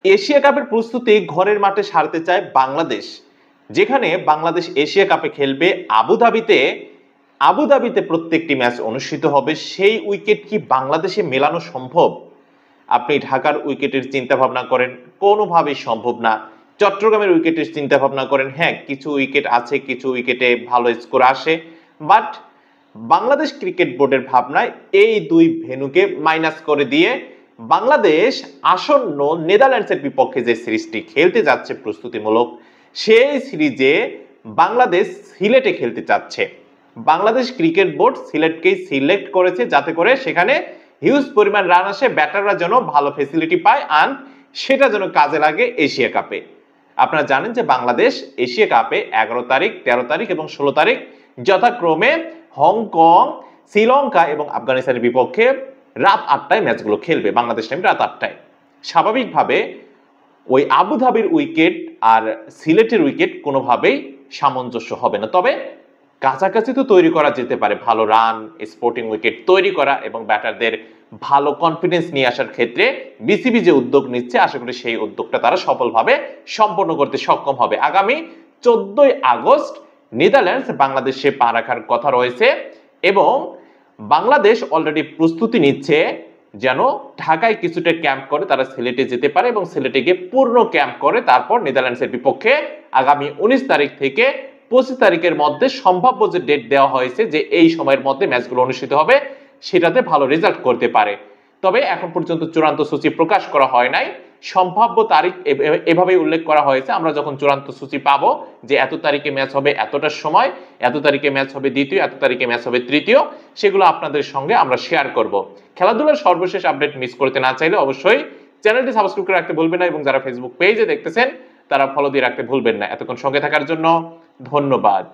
Asia কাপের প্রস্তুতি ঘরের মাঠে সারতে চায় বাংলাদেশ। যেখানে বাংলাদেশ এশিয়া কাপে খেলবে আবুধাবিতে। আবুধাবিতে প্রত্যেকটি ম্যাচ অনুষ্ঠিত হবে। সেই উইকেট কি বাংলাদেশে মেলানো সম্ভব? আপনি ঢাকার উইকেটের চিন্তা ভাবনা করেন, কোনোভাবেই সম্ভব না। চট্টগ্রামের উইকেটের চিন্তা ভাবনা করেন, হ্যাঁ কিছু উইকেট আছে, কিছু উইকেটে ভালো স্কোর আসে, বাট বাংলাদেশ ক্রিকেট বোর্ডের ভাবনায় এই দুই ভেন্যুকে মাইনাস করে দিয়ে বাংলাদেশ আসন্ন নেদারল্যান্ডসের বিপক্ষে যে সিরিজটি খেলতে যাচ্ছে প্রস্তুতিমূলক, সেই সিরিজে বাংলাদেশ সিলেটে খেলতে চাচ্ছে। বাংলাদেশ ক্রিকেট বোর্ড সিলেটকেই সিলেক্ট করেছে যাতে করে সেখানে হিউজ পরিমাণ রান আসে, ব্যাটাররা যেন ভালো ফেসিলিটি পায়, আর সেটা যেন কাজে লাগে এশিয়া কাপে। আপনারা জানেন যে বাংলাদেশ এশিয়া কাপে 11 তারিখ, 13 তারিখ এবং 16 তারিখ যথাক্রমে হংকং, শ্রীলঙ্কা এবং আফগানিস্তানের বিপক্ষে রাত 8টায় ম্যাচগুলো খেলবে, বাংলাদেশ টাইম রাত 8টায়। স্বাভাবিকভাবে ওই আবুধাবির উইকেট আর সিলেটের উইকেট কোনোভাবেই সামঞ্জস্য হবে না, তবে কাছাকাছি তো তৈরি করা যেতে পারে। ভালো রান, স্পোর্টিং উইকেট তৈরি করা এবং ব্যাটারদের ভালো কনফিডেন্স নিয়ে আসার ক্ষেত্রে বিসিবি যে উদ্যোগ নিচ্ছে, আশা করি সেই উদ্যোগটা তারা সফলভাবে সম্পন্ন করতে সক্ষম হবে। আগামী 14ই আগস্ট নেদারল্যান্ডস বাংলাদেশে পা রাখার কথা রয়েছে এবং বাংলাদেশ অলরেডি প্রস্তুতি নিচ্ছে যেন ঢাকায় কিছুটা ক্যাম্প করে তারা সিলেটে যেতে পারে এবং সিলেটে গিয়ে পূর্ণ ক্যাম্প করে তারপর নেদারল্যান্ডসের বিপক্ষে আগামী 19 তারিখ থেকে 25 তারিখের মধ্যে সম্ভাব্য যে ডেট দেওয়া হয়েছে যে এই সময়ের মধ্যে ম্যাচগুলো অনুষ্ঠিত হবে, সেটাতে ভালো রেজাল্ট করতে পারে। তবে এখন পর্যন্ত চূড়ান্ত সূচি প্রকাশ করা হয় নাই। সম্ভাব্য তারিখ এভাবেই উল্লেখ করা হয়েছে। আমরা যখন চূড়ান্ত সূচি পাবো যে এত তারিখে ম্যাচ হবে এতটার সময়, এত তারিখে ম্যাচ হবে দ্বিতীয়, এত তারিখে ম্যাচ হবে তৃতীয়, সেগুলো আপনাদের সঙ্গে আমরা শেয়ার করব। খেলাধুলার সর্বশেষ আপডেট মিস করতে না চাইলে অবশ্যই চ্যানেলটি সাবস্ক্রাইব করে রাখতে ভুলবেন না এবং যারা ফেসবুক পেজে দেখতেছেন তারা ফলো দিয়ে রাখতে ভুলবেন না। এতক্ষণ সঙ্গে থাকার জন্য ধন্যবাদ।